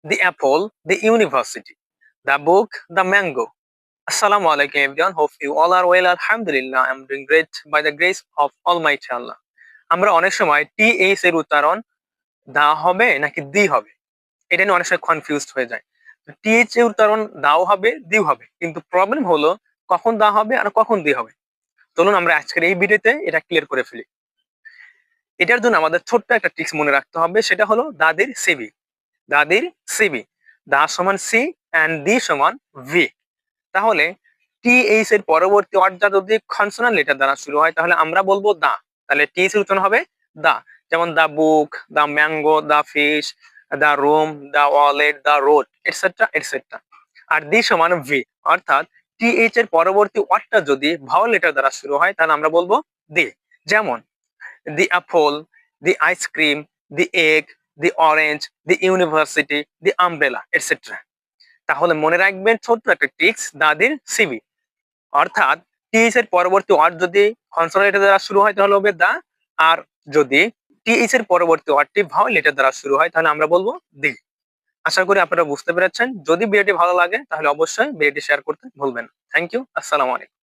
the apple, the university, the book, the mango. Assalamu alaikum everyone. Hope you all are well. Alhamdulillah, I'm doing great by the grace of Almighty Allah. আমরা অনেক সময় TH এর উচ্চারণ দা হবে নাকি দি হবে এটা নিয়ে অনেক সময় কনফিউজড হয়ে যায়। টিএইচ এর উচ্চারণ দাও হবে দিও হবে, কিন্তু প্রবলেম হলো কখন দা হবে আর কখন দি হবে। চলুন আমরা আজকের এই ভিডিওতে এটা ক্লিয়ার করে ফেলি। এটার জন্য আমাদের ছোট্ট একটা ট্রিক্স মনে রাখতে হবে, সেটা হলো দাদির সিবি। দাদির সিবি, দা সমান সি অ্যান্ড দি সমান ভি। তাহলে টিএইচ এর পরবর্তী অর্ডার যদি কনসোনান্ট লেটার দ্বারা শুরু হয় তাহলে আমরা বলবো দা, তাহলে টিএইচ এর উচ্চারণ হবে দা। যেমন the book, the mango, the fish, the room, the wallet, the road, etcetera etcetera. আর দি সমান ভি, অর্থাৎ টিএইচ এর পরবর্তী ওয়ার্ডটা যদি ভাওয়াল লেটার দ্বারা শুরু হয় তাহলে আমরা বলবো দি। যেমন the apple, the ice cream, the egg, the orange, the university, the umbrella, etcetera. তাহলে মনে রাখবেন ছোট্ট একটা ট্রিক্স, দাদির সিবি, অর্থাৎ টিএইচ এর পরবর্তী ওয়ার্ড যদি কনসোনান্ট লেটার দ্বারা শুরু হয় তাহলে হবে দা, আর যদি টিএইচ এর পরবর্তী ওয়ার্ডটি ভাওয়াল লেটার দ্বারা শুরু হয় তাহলে আমরা বলবো দি। আশা করি আপনারা বুঝতে পেরেছেন। যদি ভিডিওটি ভালো লাগে তাহলে অবশ্যই ভিডিওটি শেয়ার করতে ভুলবেন না। Thank you. আসসালামু আলাইকুম।